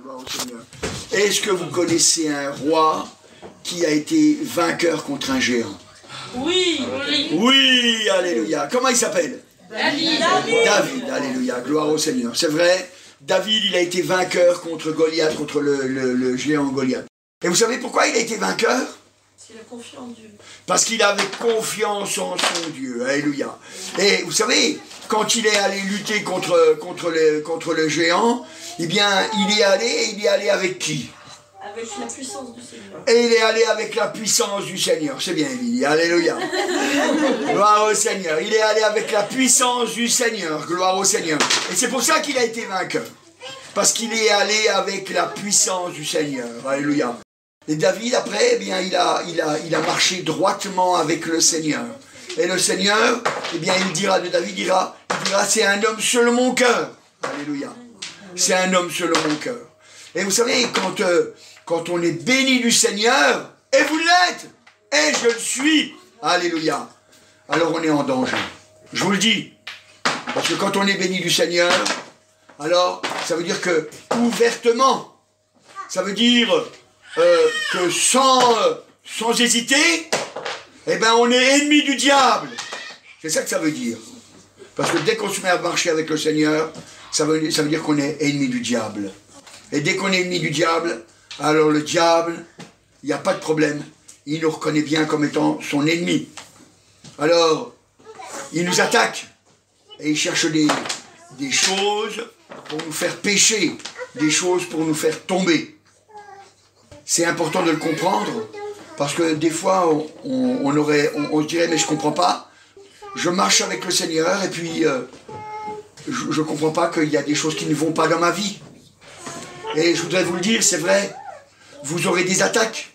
Gloire au Seigneur. Est-ce que vous connaissez un roi qui a été vainqueur contre un géant? Oui. Oui, alléluia. Comment il s'appelle? David. David, alléluia. Gloire au Seigneur. C'est vrai, David, il a été vainqueur contre Goliath, contre le géant Goliath. Et vous savez pourquoi il a été vainqueur? Parce qu'il a confiance en Dieu. Parce qu'il avait confiance en son Dieu. Alléluia. Et vous savez, quand il est allé lutter contre le géant, eh bien, il est allé avec qui? Avec la puissance du Seigneur. Et il est allé avec la puissance du Seigneur. C'est bien, Émilie. Alléluia. Gloire au Seigneur. Il est allé avec la puissance du Seigneur. Gloire au Seigneur. Et c'est pour ça qu'il a été vainqueur. Parce qu'il est allé avec la puissance du Seigneur. Alléluia. Et David, après, eh bien, il a marché droitement avec le Seigneur. Et le Seigneur, eh bien, il dira de David, il dira, c'est un homme selon mon cœur. Alléluia. C'est un homme selon mon cœur. Et vous savez, quand on est béni du Seigneur, et vous l'êtes, et je le suis, alléluia, alors on est en danger. Je vous le dis. Parce que quand on est béni du Seigneur, alors ça veut dire que ouvertement, ça veut dire que sans hésiter, eh ben on est ennemi du diable. C'est ça que ça veut dire. Parce que dès qu'on se met à marcher avec le Seigneur, ça veut dire qu'on est ennemi du diable. Et dès qu'on est ennemi du diable, alors le diable, il n'y a pas de problème. Il nous reconnaît bien comme étant son ennemi. Alors, il nous attaque. Et il cherche des choses pour nous faire pécher. Des choses pour nous faire tomber. C'est important de le comprendre. Parce que des fois, on se dirait, mais je ne comprends pas. Je marche avec le Seigneur et puis je ne comprends pas qu'il y a des choses qui ne vont pas dans ma vie. Et je voudrais vous le dire, c'est vrai, vous aurez des attaques.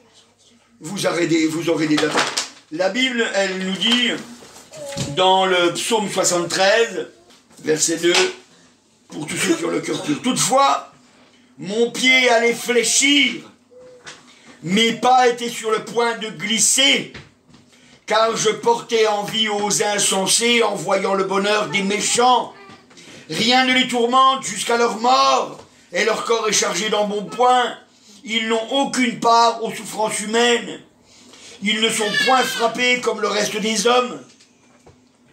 Vous aurez des attaques. La Bible, elle nous dit, dans le psaume 73, verset 2, pour tous ceux qui ont le cœur pur. Toutefois, mon pied allait fléchir, mes pas étaient sur le point de glisser, car je portais envie aux insensés en voyant le bonheur des méchants. Rien ne les tourmente jusqu'à leur mort, et leur corps est chargé d'embonpoint. Ils n'ont aucune part aux souffrances humaines. Ils ne sont point frappés comme le reste des hommes.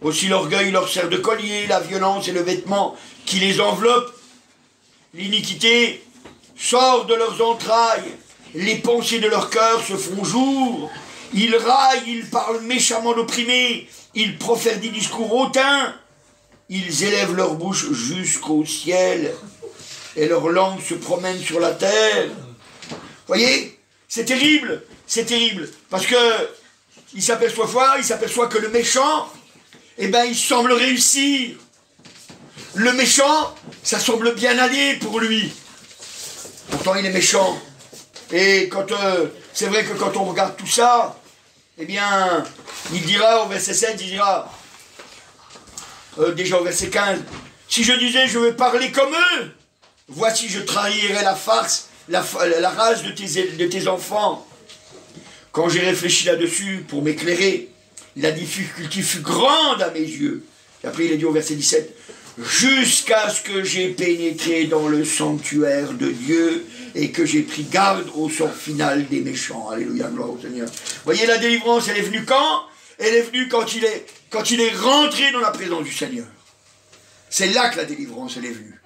Aussi l'orgueil leur sert de collier, la violence est le vêtement qui les enveloppe. L'iniquité sort de leurs entrailles, les pensées de leur cœur se font jour. Ils raillent, ils parlent méchamment d'opprimés, ils profèrent des discours hautains. Ils élèvent leur bouche jusqu'au ciel et leur langue se promène sur la terre. Voyez, c'est terrible, parce que il s'aperçoit que le méchant, eh ben, il semble réussir. Le méchant, ça semble bien aller pour lui. Pourtant, il est méchant. Et c'est vrai que quand on regarde tout ça, eh bien, il dira au verset 7, il dira, déjà au verset 15, si je disais je vais parler comme eux, voici je trahirais la farce, la race de tes enfants. Quand j'ai réfléchi là-dessus pour m'éclairer, la difficulté fut grande à mes yeux. Et après il est dit au verset 17, jusqu'à ce que j'ai pénétré dans le sanctuaire de Dieu et que j'ai pris garde au sort final des méchants. Alléluia, gloire au Seigneur. Voyez, la délivrance, elle est venue quand? Elle est venue quand il est rentré dans la présence du Seigneur. C'est là que la délivrance, elle est venue.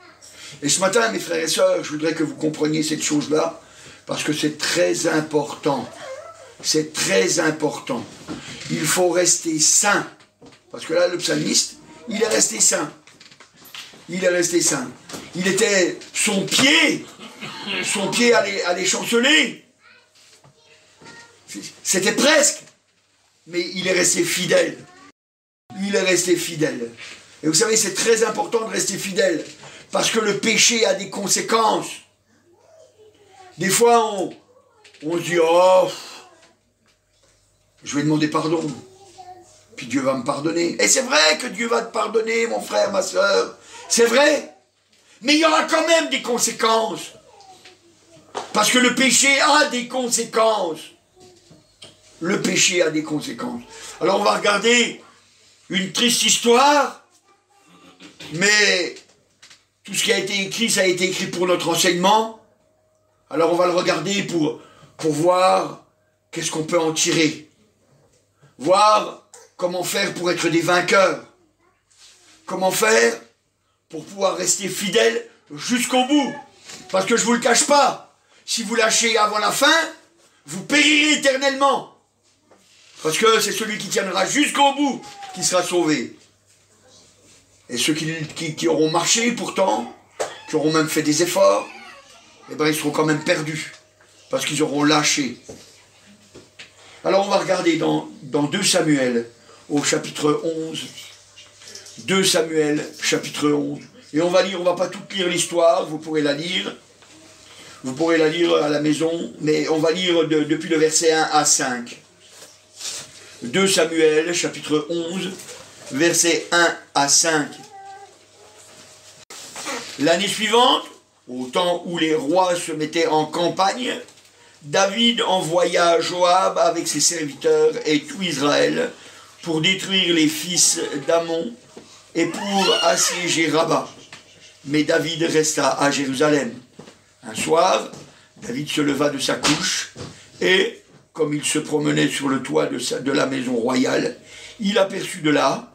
Et ce matin, mes frères et sœurs, je voudrais que vous compreniez cette chose-là, parce que c'est très important. C'est très important. Il faut rester saint. Parce que là, le psalmiste, il est resté saint. Il est resté saint. Il était, son pied allait chanceler. C'était presque. Mais il est resté fidèle. Il est resté fidèle. Et vous savez, c'est très important de rester fidèle. Parce que le péché a des conséquences. Des fois, on se dit, oh, je vais demander pardon. Puis Dieu va me pardonner. Et c'est vrai que Dieu va te pardonner, mon frère, ma soeur. C'est vrai. Mais il y aura quand même des conséquences. Parce que le péché a des conséquences. Le péché a des conséquences. Alors on va regarder une triste histoire. Mais tout ce qui a été écrit, ça a été écrit pour notre enseignement. Alors on va le regarder pour voir qu'est-ce qu'on peut en tirer. Voir comment faire pour être des vainqueurs. Comment faire pour pouvoir rester fidèle jusqu'au bout. Parce que je ne vous le cache pas, si vous lâchez avant la fin, vous périrez éternellement. Parce que c'est celui qui tiendra jusqu'au bout qui sera sauvé. Et ceux qui auront marché pourtant, qui auront même fait des efforts, eh bien ils seront quand même perdus. Parce qu'ils auront lâché. Alors on va regarder dans 2 Samuel, au chapitre 11. 2 Samuel, chapitre 11. Et on va lire, on ne va pas toute lire l'histoire, vous pourrez la lire. Vous pourrez la lire à la maison, mais on va lire depuis le verset 1 à 5. 2 Samuel, chapitre 11, versets 1 à 5. L'année suivante, au temps où les rois se mettaient en campagne, David envoya Joab avec ses serviteurs et tout Israël pour détruire les fils d'Ammon et pour assiéger Rabat. Mais David resta à Jérusalem. Un soir, David se leva de sa couche et, comme il se promenait sur le toit de la maison royale, il aperçut de là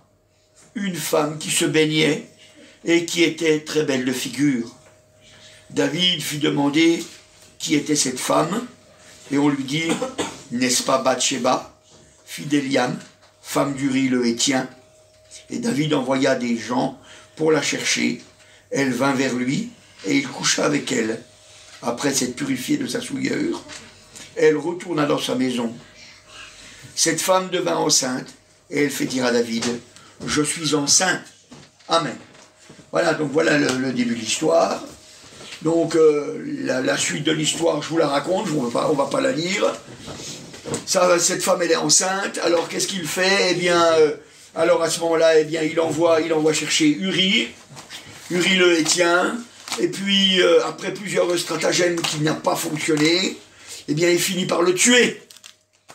une femme qui se baignait et qui était très belle de figure. David fit demander qui était cette femme, et on lui dit, n'est-ce pas Bathsheba, fille d'Eliam, femme d'Uri le Héthien? Et David envoya des gens pour la chercher. Elle vint vers lui, et il coucha avec elle. Après s'être purifiée de sa souillure, elle retourna dans sa maison. Cette femme devint enceinte, et elle fait dire à David, « Je suis enceinte. » Amen. Voilà, donc voilà le début de l'histoire. Donc la suite de l'histoire, je vous la raconte, on va pas la lire. Cette femme, elle est enceinte, alors qu'est-ce qu'il fait? Eh bien, alors à ce moment-là, eh bien, il envoie chercher Uri le Héthien, et puis après plusieurs stratagèmes qui n'ont pas fonctionné, eh bien, il finit par le tuer.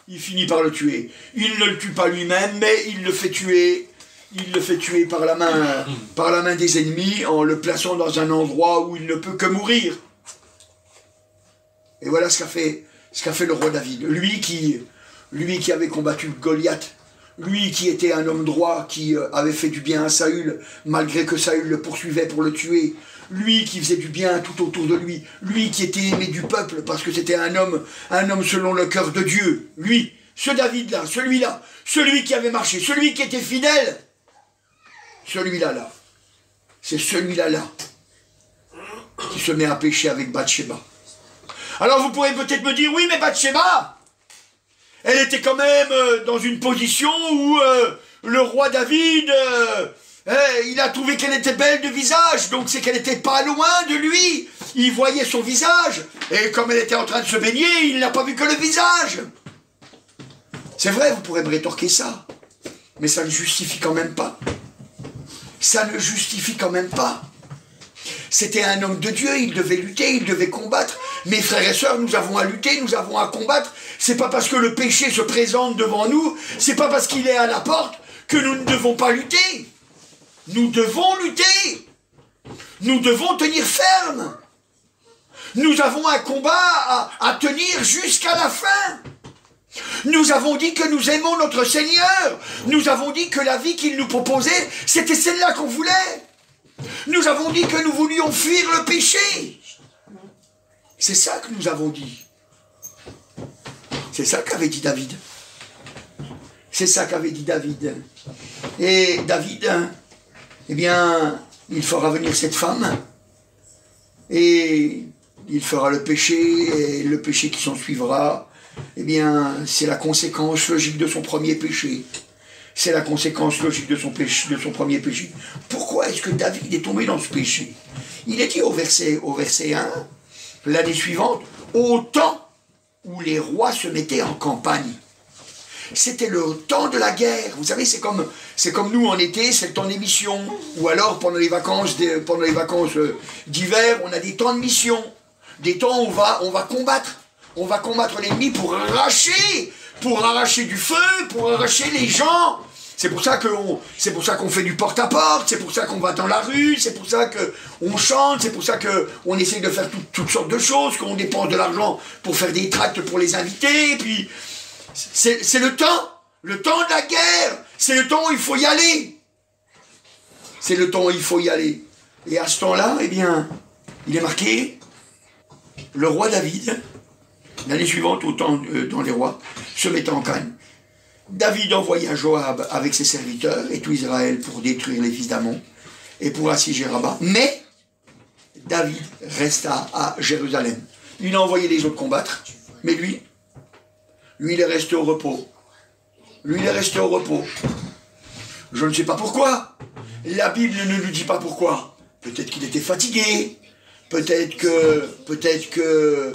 Il ne le tue pas lui-même, mais il le fait tuer. Il le fait tuer par la main des ennemis en le plaçant dans un endroit où il ne peut que mourir. Et voilà ce qu'a fait le roi David. Lui qui avait combattu Goliath, lui qui était un homme droit, qui avait fait du bien à Saül, malgré que Saül le poursuivait pour le tuer. Lui qui faisait du bien tout autour de lui. Lui qui était aimé du peuple parce que c'était un homme selon le cœur de Dieu. Lui, ce David-là, celui-là, celui qui avait marché, celui qui était fidèle. C'est celui-là qui se met à pécher avec Bathsheba. Alors vous pourrez peut-être me dire, oui mais Bathsheba, elle était quand même dans une position où le roi David, il a trouvé qu'elle était belle de visage, donc c'est qu'elle n'était pas loin de lui, il voyait son visage, et comme elle était en train de se baigner, il n'a pas vu que le visage. C'est vrai, vous pourrez me rétorquer ça, mais ça ne justifie quand même pas. Ça ne justifie quand même pas. C'était un homme de Dieu, il devait lutter, il devait combattre. Mes frères et sœurs, nous avons à lutter, nous avons à combattre. C'est pas parce que le péché se présente devant nous, c'est pas parce qu'il est à la porte que nous ne devons pas lutter. Nous devons lutter. Nous devons tenir ferme. Nous avons un combat à tenir jusqu'à la fin. Nous avons dit que nous aimons notre Seigneur. Nous avons dit que la vie qu'il nous proposait, c'était celle-là qu'on voulait. Nous avons dit que nous voulions fuir le péché. C'est ça que nous avons dit. C'est ça qu'avait dit David. C'est ça qu'avait dit David. Et David, eh bien, il fera venir cette femme. Et il fera le péché, et le péché qui s'en suivra, eh bien, c'est la conséquence logique de son premier péché. C'est la conséquence logique de son premier péché. Pourquoi est-ce que David est tombé dans ce péché? Il est dit au verset 1, l'année suivante, au temps où les rois se mettaient en campagne. C'était le temps de la guerre. Vous savez, c'est comme nous en été, c'est le temps des missions. Ou alors, pendant les vacances d'hiver, on a des temps de mission. Des temps où on va combattre. On va combattre l'ennemi pour arracher du feu, pour arracher les gens. C'est pour ça qu'on fait du porte-à-porte, c'est pour ça qu'on va dans la rue, c'est pour ça qu'on chante, c'est pour ça qu'on essaye de faire toutes sortes de choses, qu'on dépense de l'argent pour faire des tracts pour les invités, et puis c'est le temps de la guerre, c'est le temps où il faut y aller. C'est le temps où il faut y aller. Et à ce temps-là, eh bien, il est marqué, le roi David, l'année suivante, au temps dans les rois, se mettant en canne. David envoya Joab avec ses serviteurs et tout Israël pour détruire les fils d'Amon et pour assiéger Rabat. Mais David resta à Jérusalem. Il a envoyé les autres combattre, mais lui, il est resté au repos. Lui, il est resté au repos. Je ne sais pas pourquoi. La Bible ne nous dit pas pourquoi. Peut-être qu'il était fatigué. Peut-être que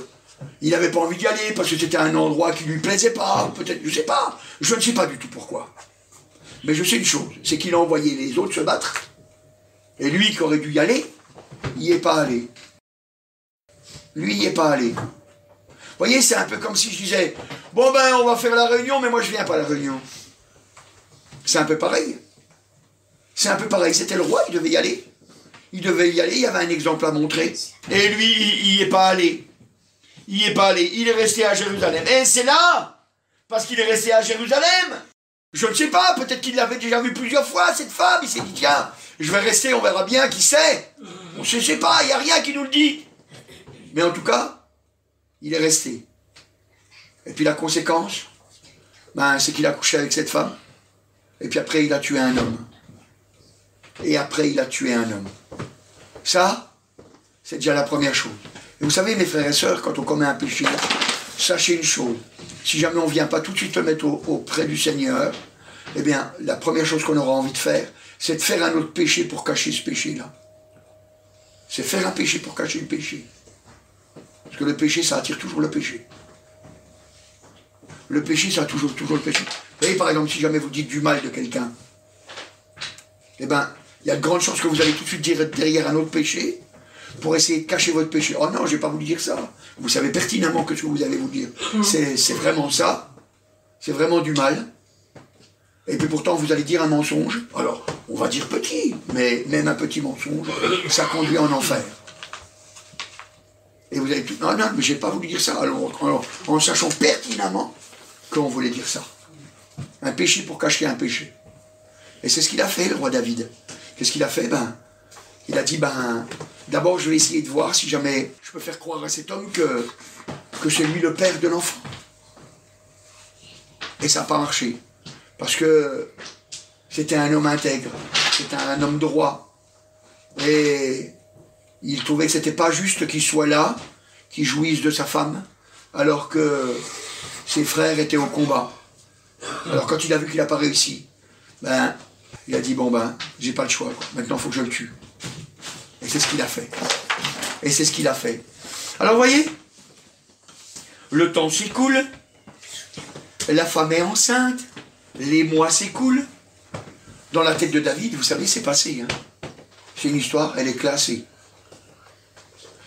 il n'avait pas envie d'y aller parce que c'était un endroit qui ne lui plaisait pas. Peut-être, je ne sais pas. Je ne sais pas du tout pourquoi. Mais je sais une chose, c'est qu'il a envoyé les autres se battre. Et lui qui aurait dû y aller, il n'y est pas allé. Lui, il n'y est pas allé. Vous voyez, c'est un peu comme si je disais, bon ben, on va faire la réunion, mais moi je ne viens pas à la réunion. C'est un peu pareil. C'est un peu pareil. C'était le roi, il devait y aller. Il devait y aller, il y avait un exemple à montrer. Et lui, il n'y est pas allé. Il n'y est pas allé. Il est resté à Jérusalem. Et c'est là, parce qu'il est resté à Jérusalem. Je ne sais pas, peut-être qu'il l'avait déjà vu plusieurs fois, cette femme. Il s'est dit, tiens, je vais rester, on verra bien, qui sait. On ne sait pas, il n'y a rien qui nous le dit. Mais en tout cas, il est resté. Et puis la conséquence, ben, c'est qu'il a couché avec cette femme. Et puis après, il a tué un homme. Et après, il a tué un homme. Ça, c'est déjà la première chose. Et vous savez, mes frères et sœurs, quand on commet un péché, sachez une chose. Si jamais on ne vient pas tout de suite le mettre auprès du Seigneur, eh bien, la première chose qu'on aura envie de faire, c'est de faire un autre péché pour cacher ce péché-là. C'est faire un péché pour cacher le péché. Parce que le péché, ça attire toujours le péché. Le péché, ça attire toujours le péché. Vous voyez, par exemple, si jamais vous dites du mal de quelqu'un, eh bien, il y a de grandes chances que vous allez tout de suite dire derrière un autre péché pour essayer de cacher votre péché. Oh non, je ne vais pas vous dire ça. Vous savez pertinemment que ce que vous allez vous dire, c'est vraiment ça. C'est vraiment du mal. Et puis pourtant, vous allez dire un mensonge. Alors, on va dire petit, mais même un petit mensonge, ça conduit en enfer. Et vous allez tout... Non, mais je n'ai pas voulu dire ça. Alors, en sachant pertinemment qu'on voulait dire ça. Un péché pour cacher un péché. Et c'est ce qu'il a fait, le roi David. Qu'est-ce qu'il a fait? Il a dit, d'abord je vais essayer de voir si jamais je peux faire croire à cet homme que c'est lui le père de l'enfant. Et ça n'a pas marché. Parce que c'était un homme intègre, c'était un homme droit. Et il trouvait que c'était pas juste qu'il soit là, qu'il jouisse de sa femme, alors que ses frères étaient au combat. Alors quand il a vu qu'il n'a pas réussi, il a dit, j'ai pas le choix, quoi. Maintenant il faut que je le tue. Et c'est ce qu'il a fait. Et c'est ce qu'il a fait. Alors vous voyez, le temps s'écoule, la femme est enceinte, les mois s'écoulent. Dans la tête de David, vous savez, c'est passé. C'est une histoire, elle est classée.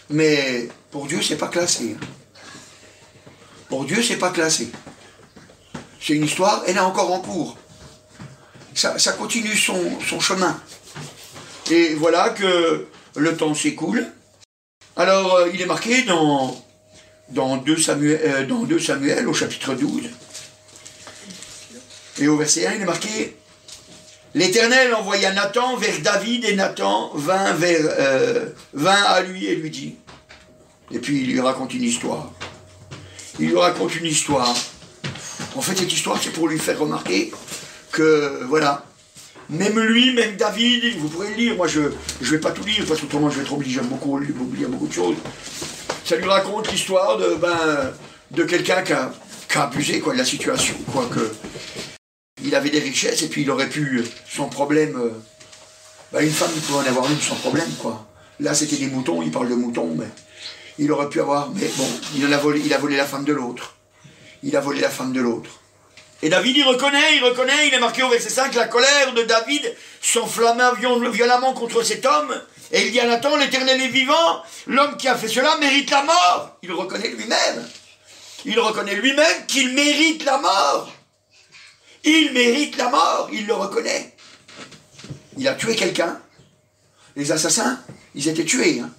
Mais pour Dieu, c'est pas classé. Pour Dieu, c'est pas classé. C'est une histoire, elle est encore en cours. Ça continue son chemin. Et voilà que le temps s'écoule. Alors, il est marqué dans 2 Samuel, au chapitre 12. Et au verset 1, il est marqué « L'Éternel envoya Nathan vers David, et Nathan vint à lui et lui dit... » Et puis il lui raconte une histoire. Il lui raconte une histoire. En fait, cette histoire, c'est pour lui faire remarquer que, voilà, même lui, même David, vous pourrez le lire, moi je ne vais pas tout lire, parce qu'autrement je vais être obligé d'oublier beaucoup de choses. Ça lui raconte l'histoire de quelqu'un qui a abusé de la situation, que il avait des richesses, et puis il aurait pu, sans problème, une femme, il pouvait en avoir une sans problème, Là, c'était des moutons, il parle de moutons, mais il aurait pu avoir, mais bon, il a volé la femme de l'autre. Il a volé la femme de l'autre. Et David, il reconnaît, il est marqué au verset 5, la colère de David s'enflamma violemment contre cet homme, et il dit à Nathan, l'Éternel est vivant, l'homme qui a fait cela mérite la mort. Il reconnaît lui-même. Il reconnaît lui-même qu'il mérite la mort. Il mérite la mort, il le reconnaît. Il a tué quelqu'un. Les assassins, ils étaient tués. Hein.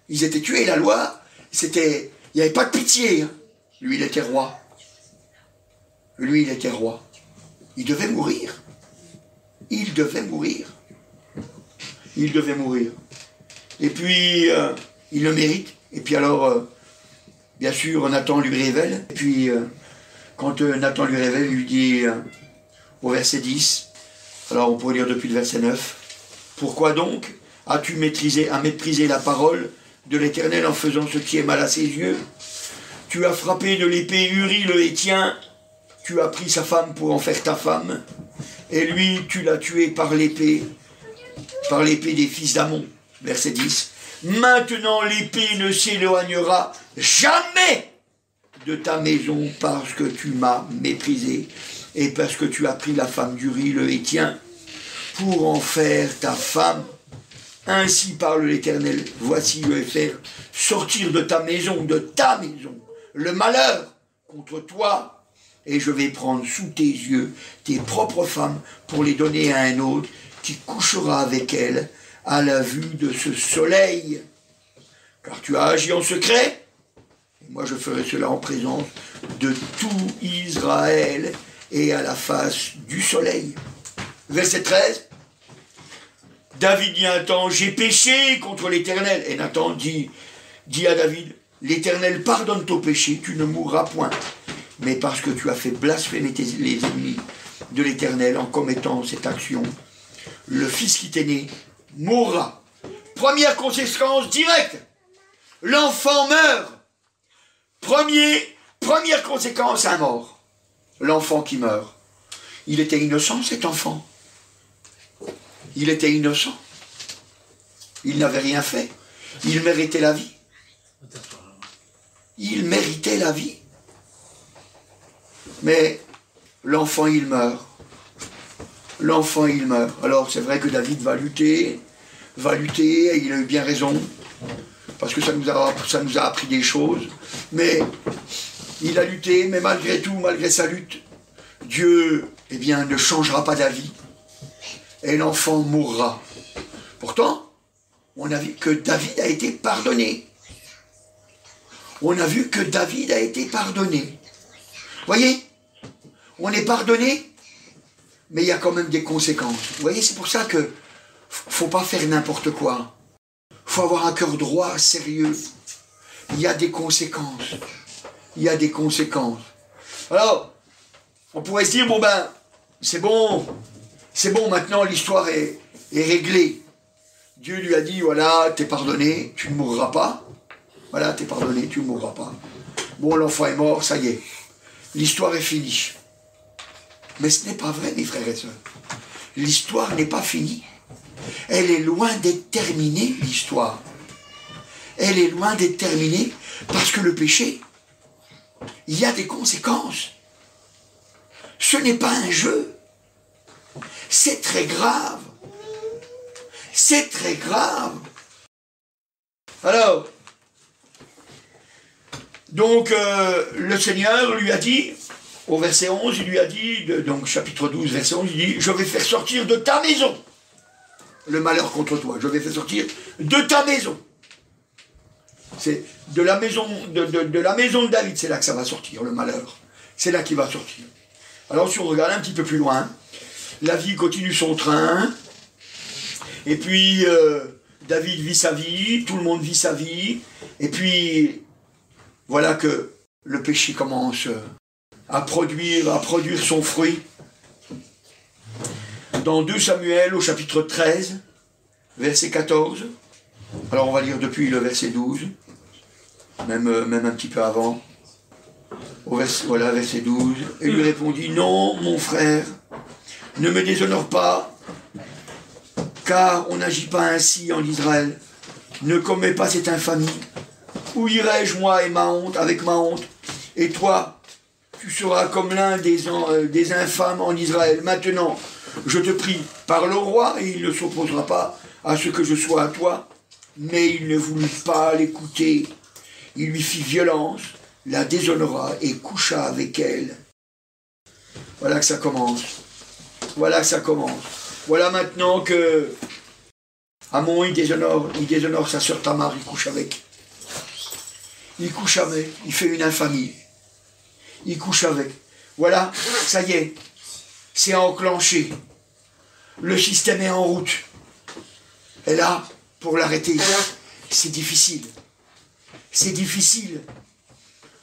Ils étaient tués, la loi, c'était... Il n'y avait pas de pitié. Hein. Lui, il était roi. Lui, il était roi. Il devait mourir. Il devait mourir. Il devait mourir. Et puis, il le mérite. Et puis alors, bien sûr, Nathan lui révèle. Et puis, quand Nathan lui révèle, il lui dit au verset 10, alors on pourrait lire depuis le verset 9, « Pourquoi donc as-tu méprisé la parole de l'Éternel en faisant ce qui est mal à ses yeux? Tu as frappé de l'épée Uri le Hétien, tu as pris sa femme pour en faire ta femme, et lui tu l'as tué par l'épée des fils d'Amon. » Verset 10. « Maintenant l'épée ne s'éloignera jamais de ta maison parce que tu m'as méprisé et parce que tu as pris la femme d'Uri le Hétien pour en faire ta femme. Ainsi parle l'Éternel, voici je vais faire sortir de ta maison, le malheur contre toi, et je vais prendre sous tes yeux tes propres femmes pour les donner à un autre qui couchera avec elles à la vue de ce soleil. Car tu as agi en secret, et moi je ferai cela en présence de tout Israël et à la face du soleil. » Verset 13. David dit à Nathan, « J'ai péché contre l'Éternel. » Et Nathan dit à David, « L'Éternel pardonne ton péché, tu ne mourras point. Mais parce que tu as fait blasphémer les ennemis de l'Éternel en commettant cette action, le fils qui t'est né mourra. » Première conséquence directe, l'enfant meurt. Première conséquence, un mort. L'enfant qui meurt. Il était innocent, cet enfant. Il était innocent. Il n'avait rien fait. Il méritait la vie. Il méritait la vie. Mais l'enfant, il meurt. L'enfant, il meurt. Alors, c'est vrai que David va lutter, et il a eu bien raison, parce que ça nous a appris des choses. Mais il a lutté, mais malgré tout, malgré sa lutte, Dieu, eh bien, ne changera pas d'avis. Et l'enfant mourra. Pourtant, on a vu que David a été pardonné. On a vu que David a été pardonné. Voyez, on est pardonné, mais il y a quand même des conséquences. Vous voyez, c'est pour ça que faut pas faire n'importe quoi. Faut avoir un cœur droit, sérieux. Il y a des conséquences. Il y a des conséquences. Alors, on pourrait se dire, bon ben, c'est bon, maintenant l'histoire est réglée. Dieu lui a dit, voilà, t'es pardonné, tu ne mourras pas. Voilà, t'es pardonné, tu ne mourras pas. Bon, l'enfant est mort, ça y est. L'histoire est finie. Mais ce n'est pas vrai, mes frères et sœurs. L'histoire n'est pas finie. Elle est loin d'être terminée, l'histoire. Elle est loin d'être terminée parce que le péché, il y a des conséquences. Ce n'est pas un jeu. C'est très grave. C'est très grave. Alors, donc, le Seigneur lui a dit, au verset 11, il lui a dit, donc chapitre 12, verset 11, il dit, « Je vais faire sortir de ta maison le malheur contre toi. Je vais faire sortir de ta maison. » C'est de la maison de David, c'est là que ça va sortir, le malheur. C'est là qu'il va sortir. Alors, si on regarde un petit peu plus loin, la vie continue son train, et puis David vit sa vie, tout le monde vit sa vie, et puis voilà que le péché commence à produire son fruit. Dans 2 Samuel au chapitre 13, verset 14, alors on va lire depuis le verset 12, même un petit peu avant, verset 12, et lui répondit, « Non, mon frère, ne me déshonore pas, car on n'agit pas ainsi en Israël. Ne commets pas cette infamie. Où irai-je, moi, et avec ma honte? Et toi, tu seras comme l'un des infâmes en Israël. Maintenant, je te prie, parle au roi, et il ne s'opposera pas à ce que je sois à toi. » Mais il ne voulut pas l'écouter. Il lui fit violence, la déshonora et coucha avec elle. Voilà que ça commence. Voilà que ça commence. Voilà maintenant que Amon, il déshonore sa sœur Tamar, il couche avec. Il couche avec, il fait une infamie. Il couche avec. Voilà, ça y est, c'est enclenché. Le système est en route. Et là, pour l'arrêter, c'est difficile. C'est difficile.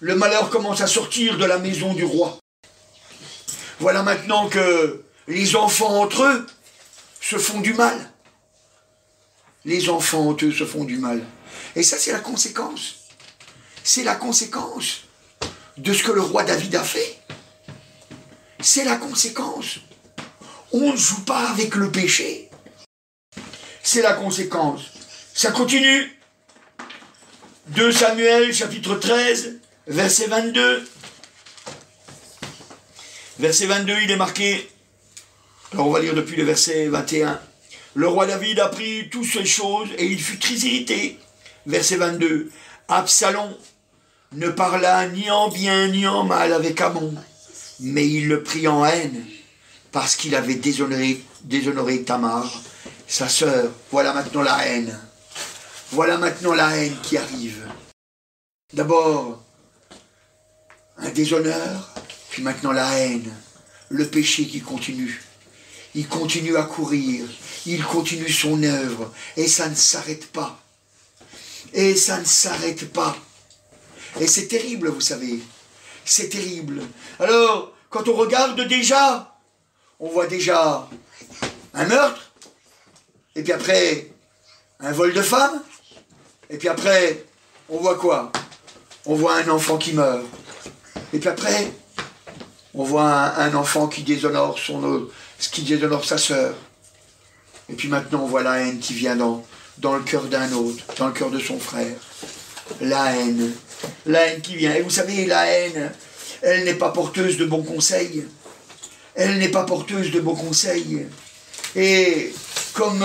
Le malheur commence à sortir de la maison du roi. Voilà maintenant que les enfants entre eux se font du mal. Les enfants entre eux se font du mal. Et ça, c'est la conséquence. C'est la conséquence de ce que le roi David a fait. C'est la conséquence. On ne joue pas avec le péché. C'est la conséquence. Ça continue. 2 Samuel, chapitre 13, verset 22. Verset 22, il est marqué. Alors on va lire depuis le verset 21. Le roi David apprit toutes ces choses et il fut très irrité. Verset 22. Absalom ne parla ni en bien ni en mal avec Amon, mais il le prit en haine parce qu'il avait déshonoré Tamar, sa sœur. Voilà maintenant la haine. Voilà maintenant la haine qui arrive. D'abord, un déshonneur, puis maintenant la haine, le péché qui continue. Il continue à courir, il continue son œuvre, et ça ne s'arrête pas. Et ça ne s'arrête pas. Et c'est terrible, vous savez. C'est terrible. Alors, quand on regarde déjà, on voit déjà un meurtre, et puis après, un vol de femme, et puis après, on voit quoi? On voit un enfant qui meurt. Et puis après, on voit un enfant qui déshonore sa sœur. Et puis maintenant, on voit la haine qui vient dans le cœur d'un autre, dans le cœur de son frère. La haine qui vient. Et vous savez, la haine, elle n'est pas porteuse de bons conseils. Elle n'est pas porteuse de bons conseils. Et comme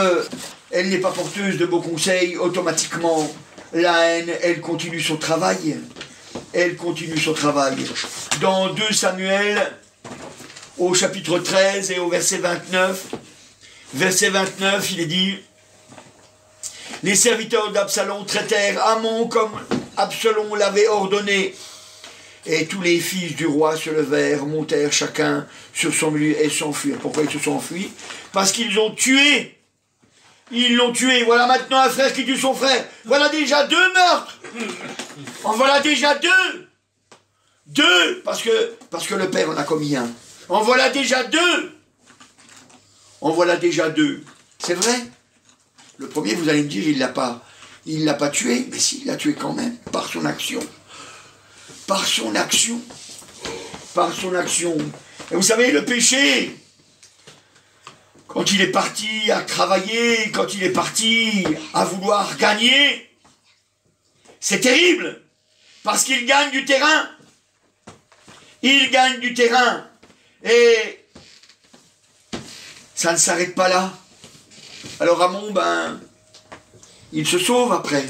elle n'est pas porteuse de bons conseils, automatiquement, la haine, elle continue son travail. Elle continue son travail. Dans 2 Samuel, au chapitre 13 et au verset 29, il est dit: les serviteurs d'Absalom traitèrent Amon comme Absalom l'avait ordonné. Et tous les fils du roi se levèrent, montèrent chacun sur son lieu et s'enfuirent. Pourquoi ils se sont enfuis? Parce qu'ils ont tué. Ils l'ont tué. Voilà maintenant un frère qui tue son frère. Voilà déjà 2 meurtres. En voilà déjà 2. 2, parce que le père en a commis un. En voilà déjà 2. En voilà déjà 2. C'est vrai. Le premier, vous allez me dire, il l'a pas tué. Mais si, il l'a tué quand même, par son action. Par son action. Par son action. Et vous savez, le péché, quand il est parti à travailler, quand il est parti à vouloir gagner, c'est terrible. Parce qu'il gagne du terrain. Il gagne du terrain. Et ça ne s'arrête pas là. Alors Amon, il se sauve après.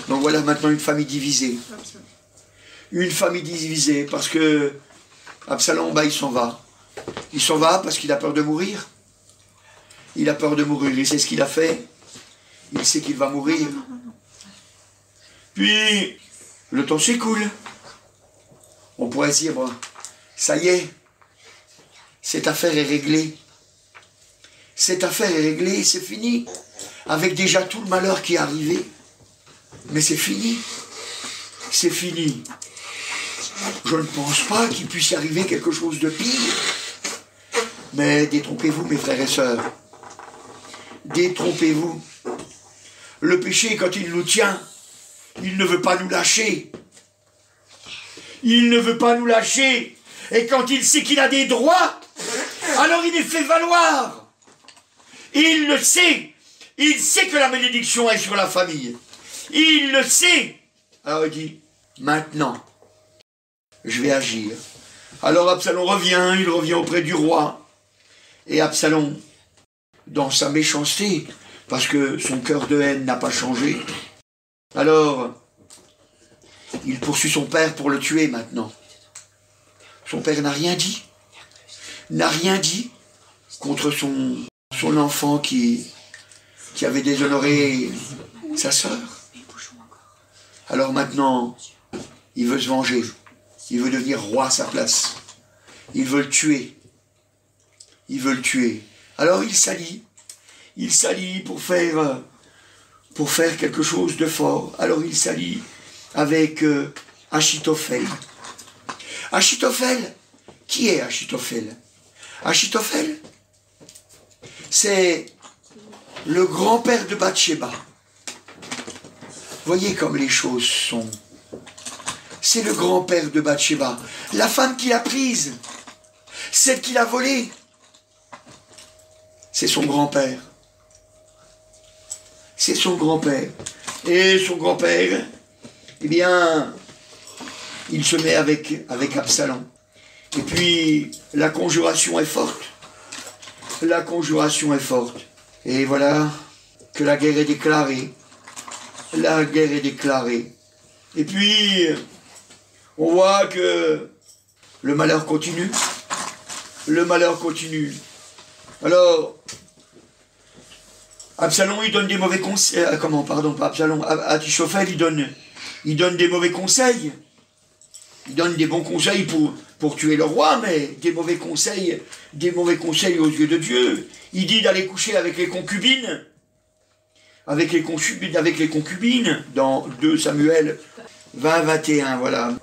Donc voilà maintenant une famille divisée. Une famille divisée parce que Absalom, il s'en va. Il s'en va parce qu'il a peur de mourir. Il a peur de mourir. Il sait ce qu'il a fait. Il sait qu'il va mourir. Puis, le temps s'écoule. On pourrait dire, ça y est, cette affaire est réglée. Cette affaire est réglée, c'est fini. Avec déjà tout le malheur qui est arrivé. Mais c'est fini. C'est fini. Je ne pense pas qu'il puisse y arriver quelque chose de pire. Mais détrompez-vous, mes frères et sœurs. Détrompez-vous. Le péché, quand il nous tient, il ne veut pas nous lâcher. Il ne veut pas nous lâcher. Et quand il sait qu'il a des droits, alors il les fait valoir. Il le sait. Il sait que la bénédiction est sur la famille. Il le sait. Alors il dit, maintenant, je vais agir. Alors Absalom revient, il revient auprès du roi. Et Absalom, dans sa méchanceté, parce que son cœur de haine n'a pas changé, alors il poursuit son père pour le tuer maintenant. Son père n'a rien dit. n'a rien dit contre son enfant qui avait déshonoré sa sœur. Alors maintenant, il veut se venger. Il veut devenir roi à sa place. Il veut le tuer. Il veut le tuer. Alors il s'allie. Il s'allie pour faire quelque chose de fort. Alors il s'allie avec Achitophel. Achitophel, qui est Achitophel? Achitophel, c'est le grand-père de Bathsheba. Voyez comme les choses sont. C'est le grand-père de Bathsheba. La femme qu'il a prise, celle qu'il a volée, c'est son grand-père. C'est son grand-père. Et son grand-père, eh bien, il se met avec Absalom. Et puis, la conjuration est forte. La conjuration est forte. Et voilà que la guerre est déclarée. La guerre est déclarée. Et puis, on voit que le malheur continue. Le malheur continue. Alors, Absalom, il donne des mauvais conseils. Pas Absalom. Achitophel, il donne des mauvais conseils. Il donne des bons conseils pour tuer le roi, mais des mauvais conseils aux yeux de Dieu. Il dit d'aller coucher avec les concubines. Avec les concubines, dans 2 Samuel 20-21, voilà.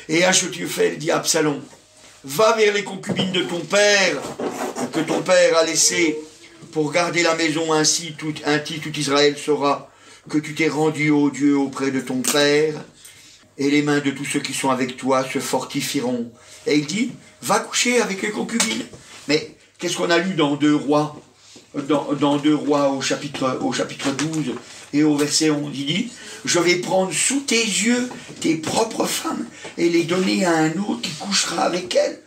Et Achitophel dit à Absalom, va vers les concubines de ton père, que ton père a laissé pour garder la maison, ainsi tout Israël saura que tu t'es rendu au Dieu auprès de ton père, et les mains de tous ceux qui sont avec toi se fortifieront. Et il dit, va coucher avec les concubines. Mais qu'est-ce qu'on a lu dans 2 Rois, dans 2 Rois au chapitre 12 et au verset 11, il dit, je vais prendre sous tes yeux tes propres femmes et les donner à un autre qui couchera avec elles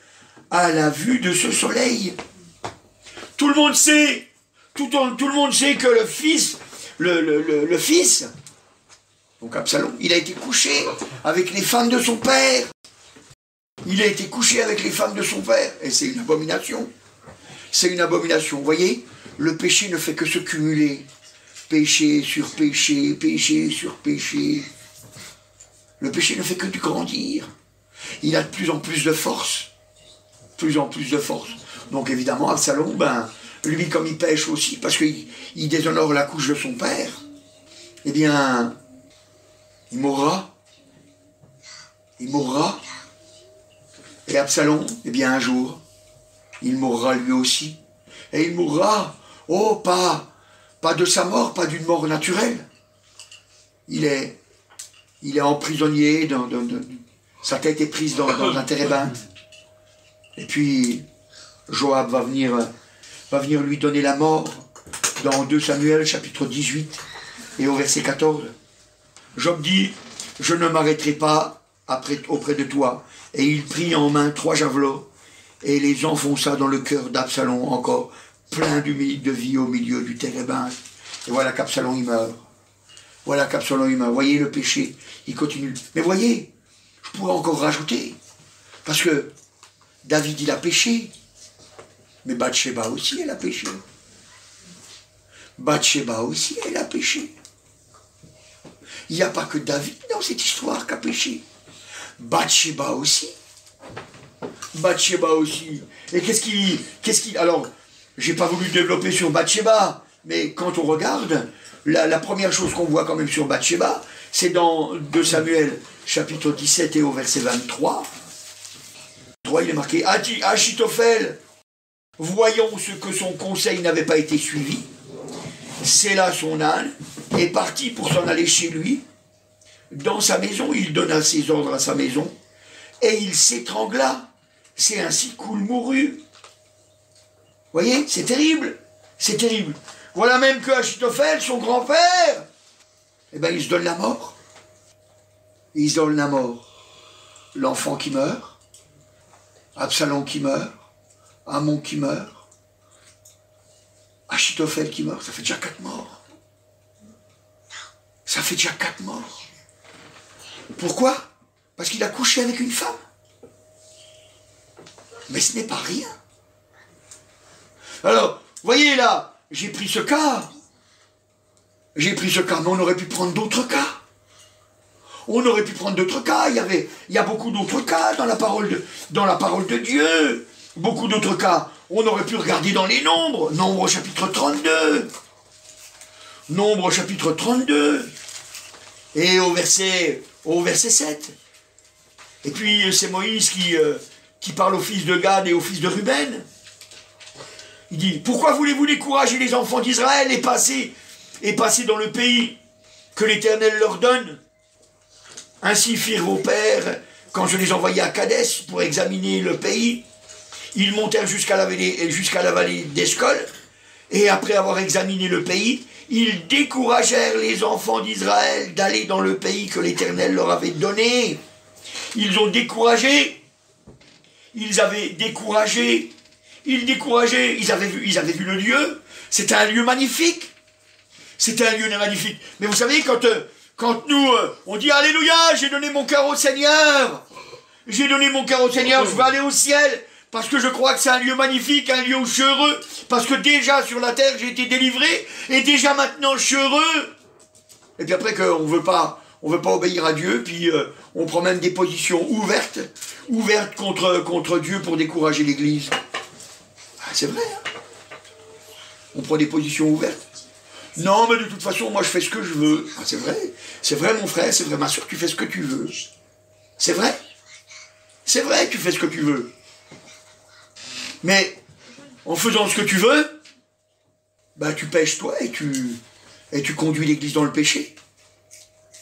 à la vue de ce soleil. Tout le monde sait, tout le monde sait que le fils, donc Absalom, il a été couché avec les femmes de son père. Il a été couché avec les femmes de son père. Et c'est une abomination. C'est une abomination. Vous voyez, le péché ne fait que se cumuler. Péché sur péché, péché sur péché. Le péché ne fait que grandir. Il a de plus en plus de force. De plus en plus de force. Donc évidemment, Absalom, lui comme il pêche aussi, parce qu'il déshonore la couche de son père, eh bien, il mourra. Il mourra. Et Absalom, eh bien un jour, il mourra lui aussi. Et il mourra, pas de sa mort, pas d'une mort naturelle. Il est emprisonné, sa tête est prise dans un térébinthe. Et puis, Joab va venir lui donner la mort dans 2 Samuel, chapitre 18, et au verset 14. Job dit, je ne m'arrêterai pas auprès de toi. Et il prit en main 3 javelots et les enfonça dans le cœur d'Absalom, encore plein de vie au milieu du térébinthe. Et voilà qu'Absalom il meurt. Voilà qu'Absalom il meurt. Voyez le péché, il continue. Mais voyez, je pourrais encore rajouter, parce que David il a péché, mais Bathsheba aussi elle a péché. Bathsheba aussi elle a péché. Il n'y a pas que David dans cette histoire qui a péché. Bathsheba aussi. Bathsheba aussi. Et qu'est-ce qui... Alors, j'ai pas voulu développer sur Bathsheba, mais quand on regarde, la première chose qu'on voit quand même sur Bathsheba, c'est dans 2 Samuel, chapitre 17 et au verset 23. Il est marqué, Achitophel, voyons ce que son conseil n'avait pas été suivi, c'est là son âne, est parti pour s'en aller chez lui. Dans sa maison, il donna ses ordres à sa maison, et il s'étrangla. C'est ainsi qu'Oul mourut. Voyez, c'est terrible. C'est terrible. Voilà même que Achitophel, son grand-père, eh bien, il se donne la mort. Il se donne la mort. L'enfant qui meurt, Absalom qui meurt, Amon qui meurt, Achitophel qui meurt, ça fait déjà 4 morts. Ça fait déjà 4 morts. Pourquoi? Parce qu'il a couché avec une femme. Mais ce n'est pas rien. Alors, voyez là, j'ai pris ce cas. J'ai pris ce cas, mais on aurait pu prendre d'autres cas. On aurait pu prendre d'autres cas. Il y a beaucoup d'autres cas dans la parole de Dieu. Beaucoup d'autres cas. On aurait pu regarder dans les nombres. Nombre chapitre 32. Nombre chapitre 32. Et au verset 7. Et puis c'est Moïse qui parle aux fils de Gad et aux fils de Ruben. Il dit, pourquoi voulez-vous décourager les enfants d'Israël et passer dans le pays que l'Éternel leur donne? Ainsi firent vos pères, quand je les envoyais à Kadès pour examiner le pays. Ils montèrent jusqu'à la vallée d'Escol, et après avoir examiné le pays, ils découragèrent les enfants d'Israël d'aller dans le pays que l'Éternel leur avait donné. Ils ont découragé, ils avaient découragé, ils avaient vu le lieu, c'était un lieu magnifique. C'était un lieu magnifique. Mais vous savez, quand nous, on dit « Alléluia, j'ai donné mon cœur au Seigneur. J'ai donné mon cœur au Seigneur, je vais aller au ciel. Parce que je crois que c'est un lieu magnifique, un lieu où je suis heureux. Parce que déjà sur la terre, j'ai été délivré. Et déjà maintenant, je suis heureux. » Et puis après qu'on ne veut pas obéir à Dieu, puis on prend même des positions ouvertes contre Dieu pour décourager l'Église. Ah, c'est vrai, hein? On prend des positions ouvertes. Non, mais de toute façon, moi, je fais ce que je veux. Ah, c'est vrai, mon frère, c'est vrai, ma soeur, tu fais ce que tu veux. C'est vrai, tu fais ce que tu veux. Mais, en faisant ce que tu veux, bah, tu pêches, toi, et tu conduis l'Église dans le péché.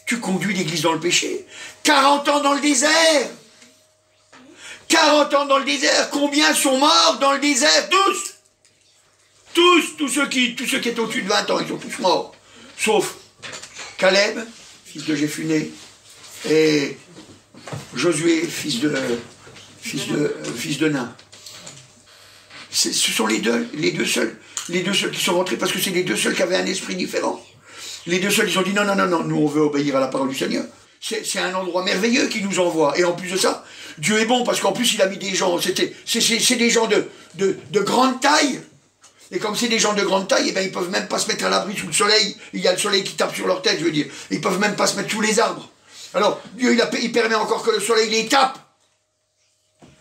Tu conduis l'Église dans le péché. 40 ans dans le désert. 40 ans dans le désert. Combien sont morts dans le désert? Tous ceux qui étaient au-dessus de 20 ans, ils sont tous morts. Sauf Caleb, fils de Jéphuné, et Josué, fils de Nun. Ce sont les deux seuls qui sont rentrés, parce que c'est les deux seuls qui avaient un esprit différent. Les deux seuls, ils ont dit non, nous on veut obéir à la parole du Seigneur. C'est un endroit merveilleux qui nous envoie. Et en plus de ça, Dieu est bon, parce qu'en plus il a mis des gens, c'est des gens de grande taille. Et comme c'est des gens de grande taille, eh ben, ils ne peuvent même pas se mettre à l'abri sous le soleil. Il y a le soleil qui tape sur leur tête, je veux dire. Ils ne peuvent même pas se mettre sous les arbres. Alors, Dieu, il permet encore que le soleil les tape.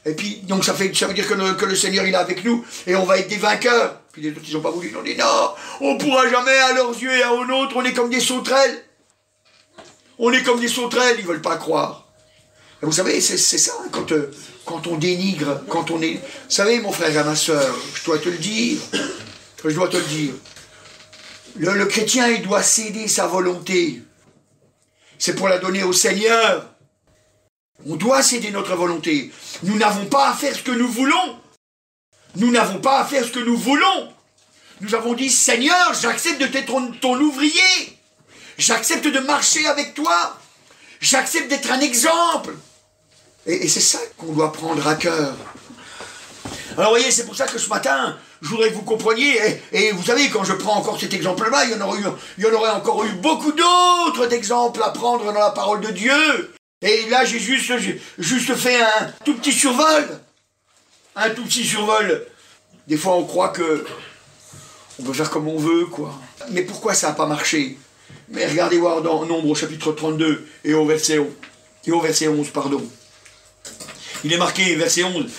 Et puis, donc ça veut dire que le Seigneur, il est avec nous, et on va être des vainqueurs. Puis les autres, ils n'ont pas voulu. Ils ont dit, non, on ne pourra jamais, à leurs yeux et aux nôtres, on est comme des sauterelles. On est comme des sauterelles, ils ne veulent pas croire. Et vous savez, c'est ça, quand on dénigre, quand on est... Vous savez, mon frère et ma soeur, je dois te le dire, le chrétien, il doit céder sa volonté. C'est pour la donner au Seigneur. On doit céder notre volonté. Nous n'avons pas à faire ce que nous voulons. Nous n'avons pas à faire ce que nous voulons. Nous avons dit, Seigneur, j'accepte de t'être ton ouvrier. J'accepte de marcher avec toi. J'accepte d'être un exemple. Et c'est ça qu'on doit prendre à cœur. Alors vous voyez, c'est pour ça que ce matin, je voudrais que vous compreniez, et vous savez, quand je prends encore cet exemple-là, il y en aurait encore eu beaucoup d'autres d'exemples à prendre dans la parole de Dieu. Et là, j'ai juste fait un tout petit survol. Un tout petit survol. Des fois, on croit que on peut faire comme on veut, quoi. Mais pourquoi ça n'a pas marché? Mais regardez voir dans Nombre au chapitre 32 et au verset 11, pardon. Il est marqué, verset 11.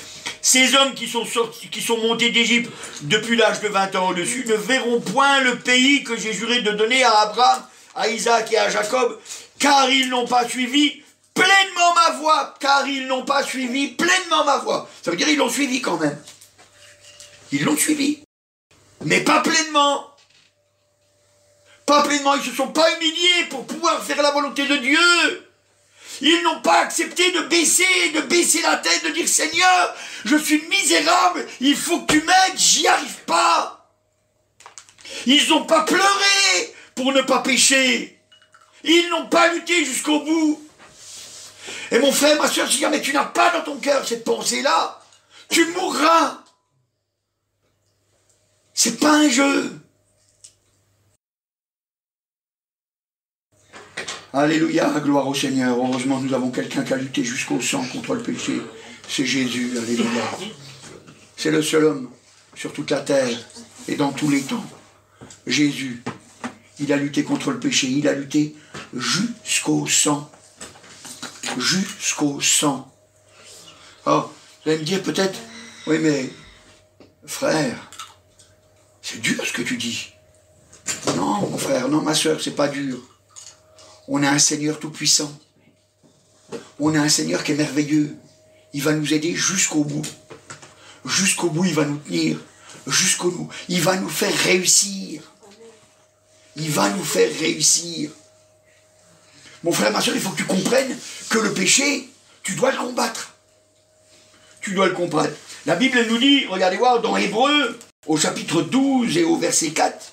Ces hommes qui sont montés d'Égypte depuis l'âge de 20 ans au-dessus ne verront point le pays que j'ai juré de donner à Abraham, à Isaac et à Jacob, car ils n'ont pas suivi pleinement ma voie. Car ils n'ont pas suivi pleinement ma voie. Ça veut dire qu'ils l'ont suivi quand même. Ils l'ont suivi. Mais pas pleinement. Pas pleinement. Ils ne se sont pas humiliés pour pouvoir faire la volonté de Dieu. Ils n'ont pas accepté de baisser la tête, de dire « Seigneur, je suis misérable, il faut que tu m'aides, j'y arrive pas. » Ils n'ont pas pleuré pour ne pas pécher. Ils n'ont pas lutté jusqu'au bout. Et mon frère, ma soeur, si jamais tu n'as pas dans ton cœur cette pensée-là, tu mourras. C'est pas un jeu. Alléluia, gloire au Seigneur. Heureusement, nous avons quelqu'un qui a lutté jusqu'au sang contre le péché. C'est Jésus, alléluia. C'est le seul homme sur toute la terre et dans tous les temps. Jésus, il a lutté contre le péché, il a lutté jusqu'au sang. Jusqu'au sang. Oh, vous allez me dire peut-être, oui mais, frère, c'est dur ce que tu dis. Non, mon frère, non, ma soeur, c'est pas dur. On a un Seigneur tout-puissant. On a un Seigneur qui est merveilleux. Il va nous aider jusqu'au bout. Jusqu'au bout, il va nous tenir. Jusqu'au bout. Il va nous faire réussir. Il va nous faire réussir. Mon frère, ma soeur, il faut que tu comprennes que le péché, tu dois le combattre. Tu dois le combattre. La Bible elle nous dit, regardez voir, dans Hébreux, au chapitre 12 et au verset 4,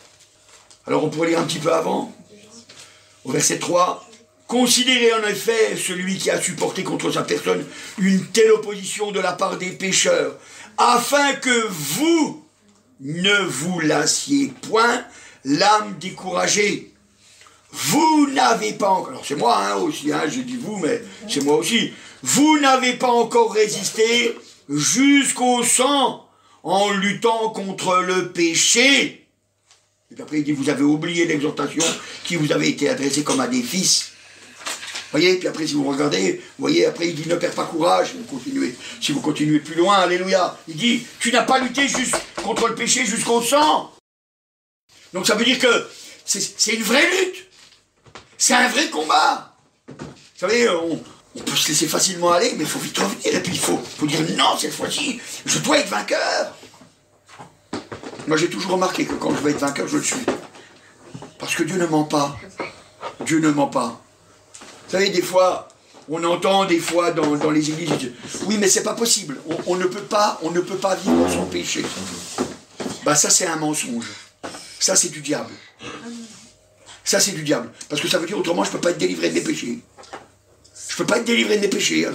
alors on pourrait lire un petit peu avant, au verset 3, « Considérez en effet celui qui a supporté contre sa personne une telle opposition de la part des pécheurs, afin que vous ne vous lassiez point l'âme découragée. Vous n'avez pas encore... » Alors c'est moi hein, aussi, hein, je dis vous, mais c'est moi aussi. « Vous n'avez pas encore résisté jusqu'au sang en luttant contre le péché. » Et puis après, il dit, vous avez oublié l'exhortation qui vous avait été adressée comme à des fils. Vous voyez, puis après, si vous regardez, vous voyez, après, il dit, ne perds pas courage, vous continuez. Si vous continuez plus loin, alléluia, il dit, tu n'as pas lutté juste contre le péché jusqu'au sang. Donc ça veut dire que c'est une vraie lutte. C'est un vrai combat. Vous savez, on peut se laisser facilement aller, mais il faut vite revenir. Et puis il faut dire, non, cette fois-ci, je dois être vainqueur. Moi, j'ai toujours remarqué que quand je veux être vainqueur, je le suis. Parce que Dieu ne ment pas. Dieu ne ment pas. Vous savez, des fois, on entend des fois dans les églises, oui, mais c'est pas possible. On ne peut pas vivre son péché. Bah ça, c'est un mensonge. Ça, c'est du diable. Ça, c'est du diable. Parce que ça veut dire, autrement, je ne peux pas être délivré de mes péchés. Je ne peux pas être délivré de mes péchés.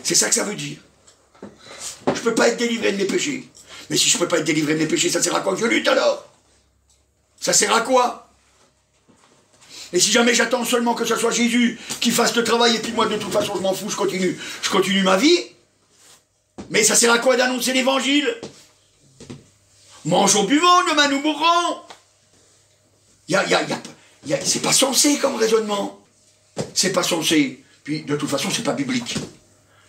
C'est ça que ça veut dire. Je ne peux pas être délivré de mes péchés. Mais si je ne peux pas être délivré de mes péchés, ça sert à quoi que je lutte alors? Ça sert à quoi? Et si jamais j'attends seulement que ce soit Jésus qui fasse le travail, et puis moi de toute façon je m'en fous, je continue ma vie, mais ça sert à quoi d'annoncer l'évangile? Mangeons, buvons, demain nous mourrons. C'est pas censé comme raisonnement. C'est pas censé. Puis de toute façon c'est pas biblique.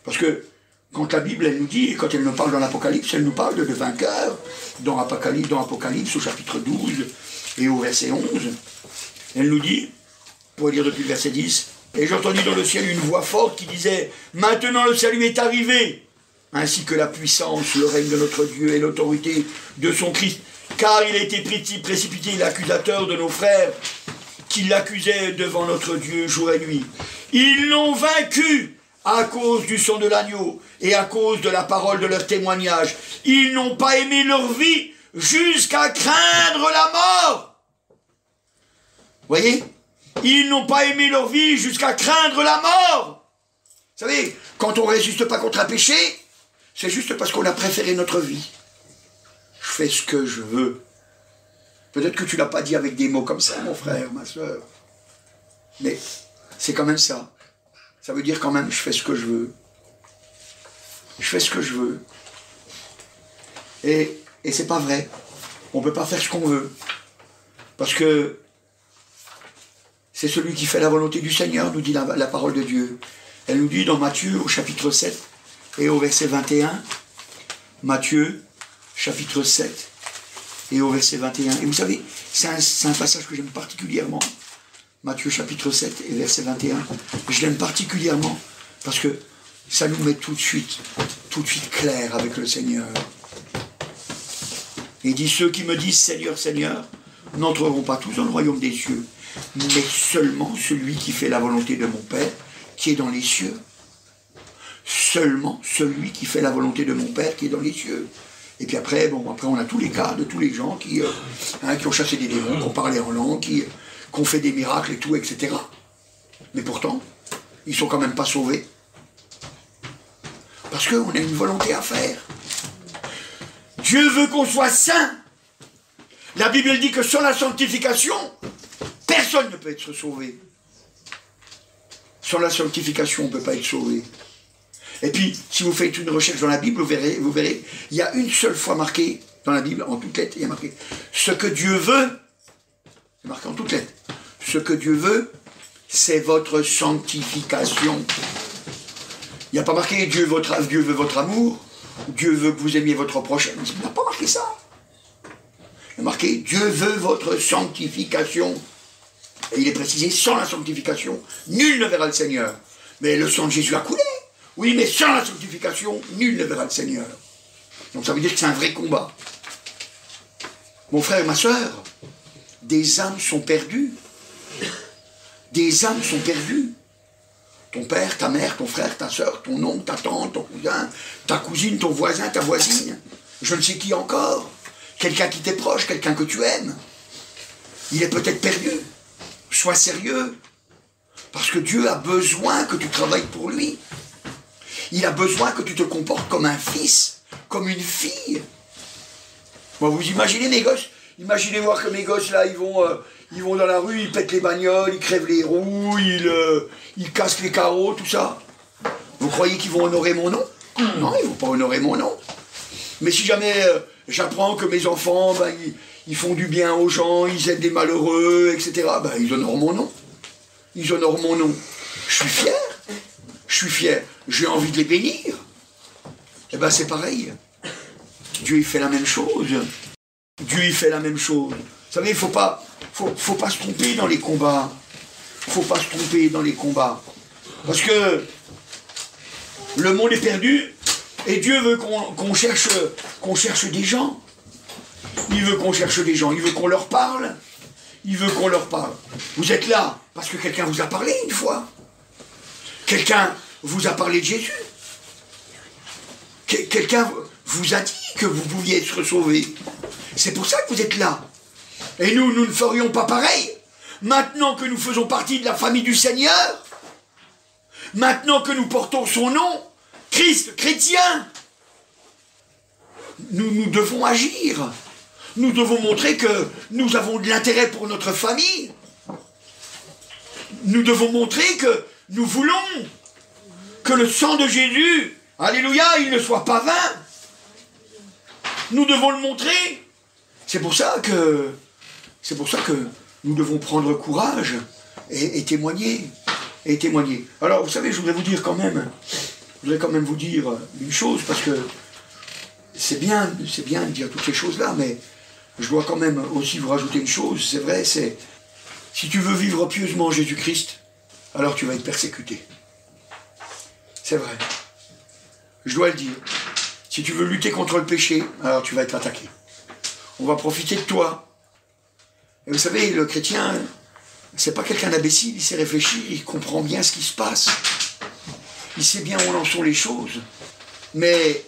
Parce que quand la Bible, elle nous dit, quand elle nous parle dans l'Apocalypse, elle nous parle de vainqueurs, dans Apocalypse au chapitre 12 et au verset 11, elle nous dit, pour lire depuis le verset 10, « Et j'entendis dans le ciel une voix forte qui disait, « Maintenant le salut est arrivé, ainsi que la puissance, le règne de notre Dieu et l'autorité de son Christ, car il a été précipité l'accusateur de nos frères, qui l'accusaient devant notre Dieu jour et nuit. Ils l'ont vaincu à cause du sang de l'agneau et à cause de la parole de leur témoignage. Ils n'ont pas aimé leur vie jusqu'à craindre la mort. » Voyez? Ils n'ont pas aimé leur vie jusqu'à craindre la mort. Vous savez, quand on ne résiste pas contre un péché, c'est juste parce qu'on a préféré notre vie. Je fais ce que je veux. Peut-être que tu ne l'as pas dit avec des mots comme ça, mon frère, ma soeur. Mais c'est quand même ça. Ça veut dire quand même, je fais ce que je veux. Je fais ce que je veux. Et c'est pas vrai. On ne peut pas faire ce qu'on veut. Parce que c'est celui qui fait la volonté du Seigneur, nous dit la parole de Dieu. Elle nous dit dans Matthieu, au chapitre 7 et au verset 21. Matthieu, chapitre 7 et au verset 21. Et vous savez, c'est un passage que j'aime particulièrement. Matthieu chapitre 7 et verset 21. Je l'aime particulièrement parce que ça nous met tout de suite clair avec le Seigneur. Il dit, ceux qui me disent Seigneur, Seigneur, n'entreront pas tous dans le royaume des cieux, mais seulement celui qui fait la volonté de mon Père qui est dans les cieux. Seulement celui qui fait la volonté de mon Père qui est dans les cieux. Et puis après, après on a tous les cas de tous les gens qui ont chassé des démons, qui ont parlé en langue, qui ont fait des miracles et tout, etc. Mais pourtant, ils ne sont quand même pas sauvés. Parce qu'on a une volonté à faire. Dieu veut qu'on soit saint. La Bible dit que sans la sanctification, personne ne peut être sauvé. Sans la sanctification, on ne peut pas être sauvé. Et puis, si vous faites une recherche dans la Bible, vous verrez, il y a une seule fois marqué dans la Bible, en toutes lettres, il y a marqué ce que Dieu veut, c'est marqué en toutes lettres, ce que Dieu veut, c'est votre sanctification. Il n'y a pas marqué Dieu veut votre amour, Dieu veut que vous aimiez votre prochain. Il n'a pas marqué ça. Il a marqué Dieu veut votre sanctification. Et il est précisé, sans la sanctification, nul ne verra le Seigneur. Mais le sang de Jésus a coulé. Oui, mais sans la sanctification, nul ne verra le Seigneur. Donc ça veut dire que c'est un vrai combat. Mon frère, ma soeur, des âmes sont perdues. Des âmes sont perdues. Ton père, ta mère, ton frère, ta soeur, ton oncle, ta tante, ton cousin, ta cousine, ton voisin, ta voisine, je ne sais qui encore, quelqu'un qui t'est proche, quelqu'un que tu aimes. Il est peut-être perdu. Sois sérieux. Parce que Dieu a besoin que tu travailles pour lui. Il a besoin que tu te comportes comme un fils, comme une fille. Bon, vous imaginez mes gosses? Imaginez voir que mes gosses là, ils vont dans la rue, ils pètent les bagnoles, ils crèvent les roues, ils cassent les carreaux, tout ça. Vous croyez qu'ils vont honorer mon nom? Non, ils ne vont pas honorer mon nom. Mais si jamais j'apprends que mes enfants, ils font du bien aux gens, ils aident les malheureux, etc., ils honorent mon nom. Ils honorent mon nom. Je suis fier. Je suis fier. J'ai envie de les bénir. Eh bien, c'est pareil. Dieu, il fait la même chose. Dieu, il fait la même chose. Vous savez, il ne faut pas se tromper dans les combats. Il ne faut pas se tromper dans les combats. Parce que le monde est perdu et Dieu veut qu'on cherche des gens. Il veut qu'on cherche des gens. Il veut qu'on leur parle. Il veut qu'on leur parle. Vous êtes là parce que quelqu'un vous a parlé une fois. Quelqu'un vous a parlé de Jésus. Quelqu'un vous a dit que vous pouviez être sauvé. C'est pour ça que vous êtes là. Et nous ne ferions pas pareil. Maintenant que nous faisons partie de la famille du Seigneur, maintenant que nous portons son nom, Christ, chrétien, nous devons agir. Nous devons montrer que nous avons de l'intérêt pour notre famille. Nous devons montrer que nous voulons que le sang de Jésus, alléluia, il ne soit pas vain. Nous devons le montrer. C'est pour ça que nous devons prendre courage et témoigner. Et témoigner. Alors, vous savez, je voudrais quand même vous dire une chose, parce que c'est bien de dire toutes ces choses-là, mais je dois quand même aussi vous rajouter une chose, c'est vrai, c'est si tu veux vivre pieusement Jésus-Christ, alors tu vas être persécuté. C'est vrai. Je dois le dire. Si tu veux lutter contre le péché, alors tu vas être attaqué. On va profiter de toi. Et vous savez, le chrétien, c'est pas quelqu'un d'imbécile, il sait réfléchir, il comprend bien ce qui se passe. Il sait bien où en sont les choses. Mais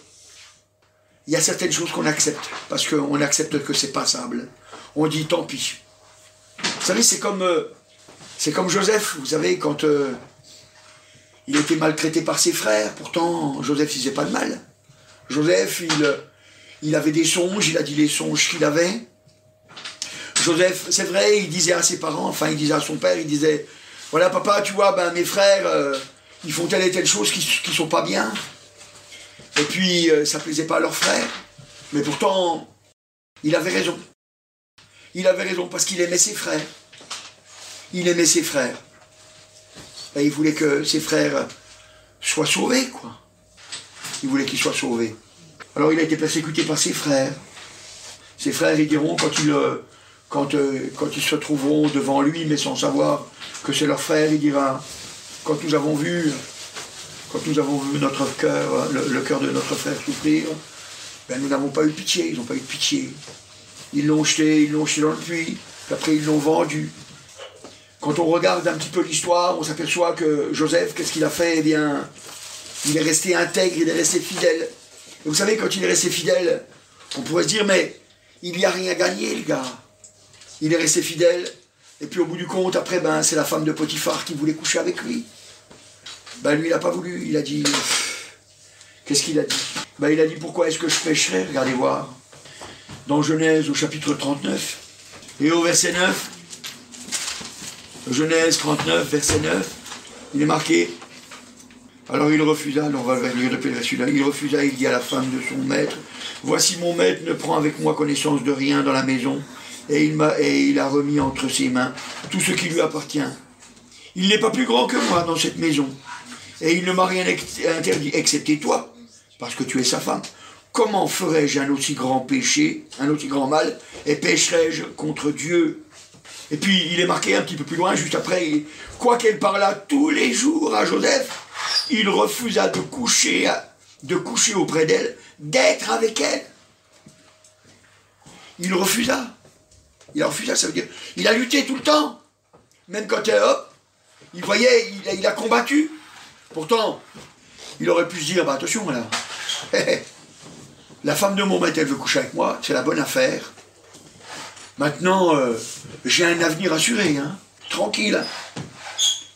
il y a certaines choses qu'on accepte, parce qu'on accepte que c'est passable. On dit tant pis. Vous savez, c'est comme Joseph, vous savez, quand il était maltraité par ses frères, pourtant Joseph il faisait pas de mal. Joseph, il avait des songes, il a dit les songes qu'il avait. Joseph, c'est vrai, il disait à ses parents, enfin il disait à son père, il disait, voilà papa, tu vois, mes frères, ils font telle et telle chose qui sont pas bien. Et puis, ça plaisait pas à leurs frères. Mais pourtant, il avait raison. Il avait raison parce qu'il aimait ses frères. Il aimait ses frères. Et il voulait que ses frères soient sauvés, quoi. Il voulait qu'ils soient sauvés. Alors il a été persécuté par ses frères. Ses frères, ils diront, quand ils se trouveront devant lui, mais sans savoir que c'est leur frère, il dira, quand nous avons vu notre cœur, le cœur de notre frère souffrir, nous n'avons pas eu pitié, ils n'ont pas eu de pitié. Ils l'ont jeté dans le puits, puis après ils l'ont vendu. Quand on regarde un petit peu l'histoire, on s'aperçoit que Joseph, qu'est-ce qu'il a fait? Eh bien, il est resté intègre, il est resté fidèle. Et vous savez, quand il est resté fidèle, on pourrait se dire, mais il n'y a rien gagné, le gars. Il est resté fidèle, et puis au bout du compte, après, c'est la femme de Potiphar qui voulait coucher avec lui. Lui, il n'a pas voulu, il a dit... Qu'est-ce qu'il a dit? Il a dit, pourquoi est-ce que je pécherais? Regardez voir. Dans Genèse, au chapitre 39, et au verset 9, Genèse 39, verset 9, il est marqué, Alors il refusa, on va venir répéter celui-là, il refusa, il dit à la femme de son maître, voici mon maître ne prend avec moi connaissance de rien dans la maison, et il a remis entre ses mains tout ce qui lui appartient. Il n'est pas plus grand que moi dans cette maison, et il ne m'a rien interdit, excepté toi, parce que tu es sa femme. Comment ferais-je un aussi grand péché, un aussi grand mal, et pécherais-je contre Dieu? Et puis il est marqué un petit peu plus loin, juste après, quoiqu'elle parlât tous les jours à Joseph, il refusa de coucher auprès d'elle, d'être avec elle. Il refusa. Il refusa, ça veut dire, il a lutté tout le temps. Même quand il voyait, il a combattu. Pourtant, il aurait pu se dire, bah attention là, la femme de mon maître, elle veut coucher avec moi, c'est la bonne affaire. Maintenant, j'ai un avenir assuré, hein. Tranquille. Hein.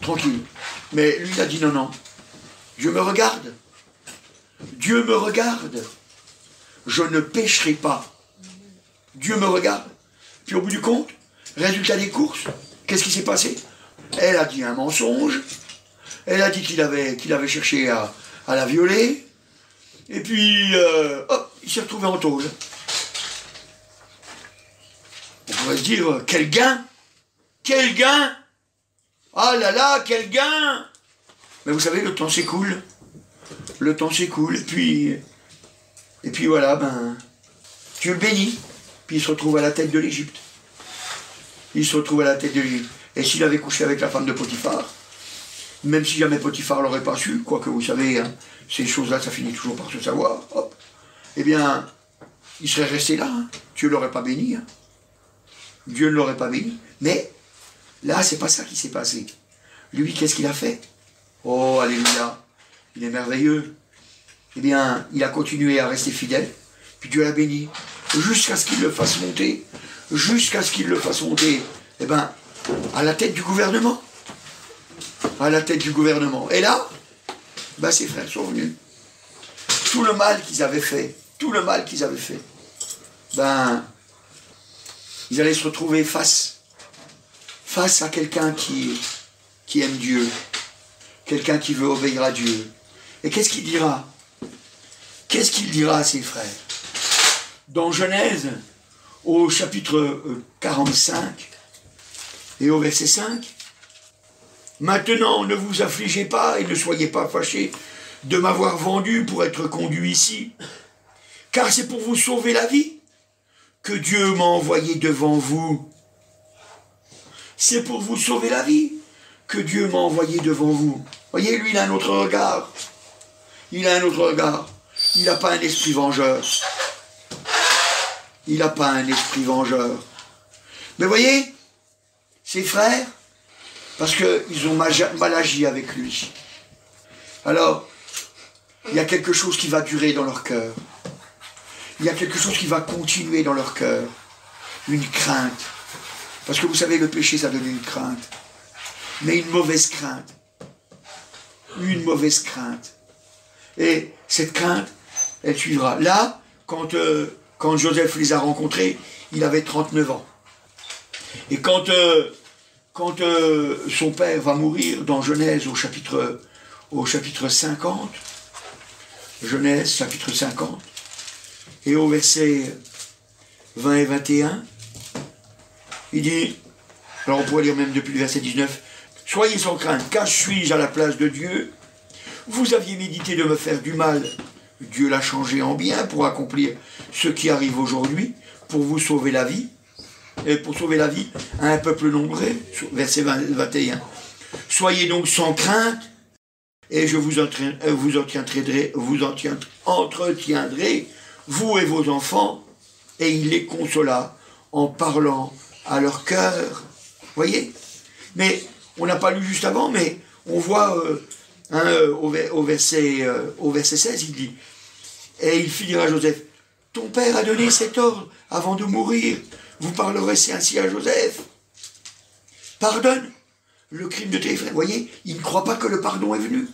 Tranquille. Mais lui, il a dit non, non. Dieu me regarde. Dieu me regarde. Je ne pécherai pas. Dieu me regarde. Puis au bout du compte, résultat des courses, qu'est-ce qui s'est passé? Elle a dit un mensonge. Elle a dit qu'il avait cherché à la violer. Et puis, hop, il s'est retrouvé en tôle. On pourrait se dire, quel gain! Quel gain! Ah là là, quel gain! Mais vous savez, le temps s'écoule. Le temps s'écoule, et puis voilà, ben, Dieu le bénit. Puis il se retrouve à la tête de l'Égypte. Il se retrouve à la tête de l'Égypte. Et s'il avait couché avec la femme de Potiphar, même si jamais Potiphar l'aurait pas su, quoique vous savez, hein, ces choses-là, ça finit toujours par se savoir, hop, eh bien, il serait resté là. Hein. Dieu ne l'aurait pas béni. Hein. Dieu ne l'aurait pas béni. Mais là, c'est pas ça qui s'est passé. Lui, qu'est-ce qu'il a fait? Oh, alléluia, il est merveilleux. Eh bien, il a continué à rester fidèle, puis Dieu l'a béni, jusqu'à ce qu'il le fasse monter, eh bien, à la tête du gouvernement. À la tête du gouvernement. Et là, ben, ses frères sont venus. Tout le mal qu'ils avaient fait, ben, ils allaient se retrouver face à quelqu'un qui aime Dieu, quelqu'un qui veut obéir à Dieu. Et qu'est-ce qu'il dira? Qu'est-ce qu'il dira à ses frères? Dans Genèse, au chapitre 45 et au verset 5, « Maintenant, ne vous affligez pas et ne soyez pas fâchés de m'avoir vendu pour être conduit ici, car c'est pour vous sauver la vie que Dieu m'a envoyé devant vous. C'est pour vous sauver la vie que Dieu m'a envoyé devant vous. » Voyez, lui, il a un autre regard. Il n'a pas un esprit vengeur. Mais voyez, ses frères, parce qu'ils ont mal agi avec lui. Alors, il y a quelque chose qui va durer dans leur cœur. Il y a quelque chose qui va continuer dans leur cœur. Une crainte. Parce que vous savez, le péché, ça donne une crainte. Mais une mauvaise crainte. Et cette crainte, elle suivra. Là, quand Joseph les a rencontrés, il avait 39 ans. Et quand son père va mourir, dans Genèse au chapitre 50, Genèse chapitre 50, et au verset 20 et 21, il dit, alors on pourrait lire même depuis le verset 19, « Soyez sans crainte, car suis-je à la place de Dieu? Vous aviez médité de me faire du mal. Dieu l'a changé en bien pour accomplir ce qui arrive aujourd'hui, pour vous sauver la vie. » Et pour sauver la vie à un peuple nombreux, verset 21. « Soyez donc sans crainte, et je vous entretiendrai, vous et vos enfants. » Et il les consola en parlant à leur cœur. Voyez? Mais on n'a pas lu juste avant, mais on voit au verset 16, il dit, « Et il fit dire à Joseph, « Ton père a donné cet ordre avant de mourir. Vous parlerez ainsi à Joseph. Pardonne le crime de tes frères. » Vous voyez, il ne croit pas que le pardon est venu.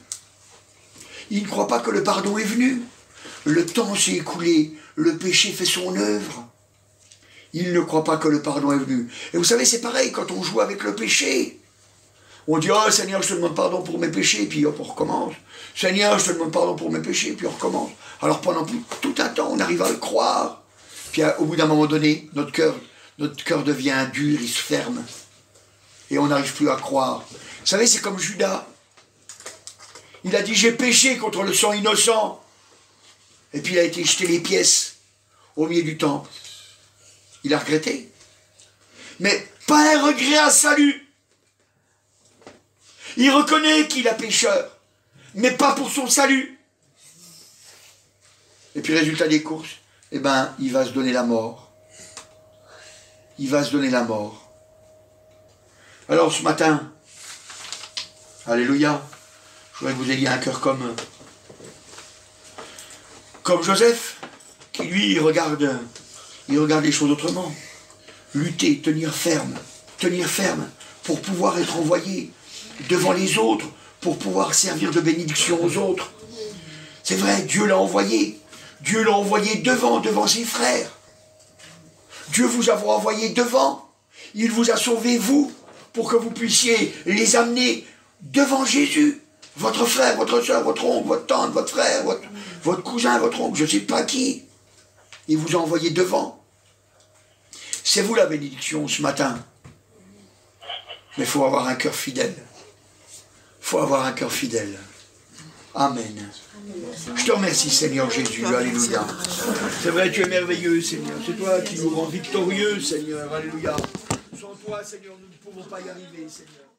Le temps s'est écoulé. Le péché fait son œuvre. Il ne croit pas que le pardon est venu. Et vous savez, c'est pareil quand on joue avec le péché. On dit, oh Seigneur, je te demande pardon pour mes péchés, puis hop, on recommence. Seigneur, je te demande pardon pour mes péchés, puis on recommence. Alors pendant tout un temps, on arrive à le croire. Puis au bout d'un moment donné, notre cœur devient dur, il se ferme. Et on n'arrive plus à croire. Vous savez, c'est comme Judas. Il a dit, j'ai péché contre le sang innocent. Et puis il a été jeté les pièces au milieu du temple. Il a regretté. Mais pas un regret à salut. Il reconnaît qu'il est pécheur, mais pas pour son salut. Et puis résultat des courses, eh ben, il va se donner la mort. Il va se donner la mort. Alors ce matin, alléluia, je voudrais que vous ayez un cœur comme Joseph, qui lui regarde les choses autrement. Lutter, tenir ferme pour pouvoir être envoyé devant les autres, pour pouvoir servir de bénédiction aux autres. C'est vrai, Dieu l'a envoyé. Dieu l'a envoyé devant ses frères. Dieu vous a envoyé devant. Il vous a sauvé, vous, pour que vous puissiez les amener devant Jésus. Votre frère, votre soeur, votre oncle, votre tante, votre frère, votre cousin, votre oncle, je ne sais pas qui. Il vous a envoyé devant. C'est vous la bénédiction ce matin. Mais il faut avoir un cœur fidèle. Il faut avoir un cœur fidèle. Amen. Je te remercie, Seigneur Jésus. Alléluia. C'est vrai, tu es merveilleux, Seigneur. C'est toi qui nous rends victorieux, Seigneur. Alléluia. Sans toi, Seigneur, nous ne pouvons pas y arriver, Seigneur.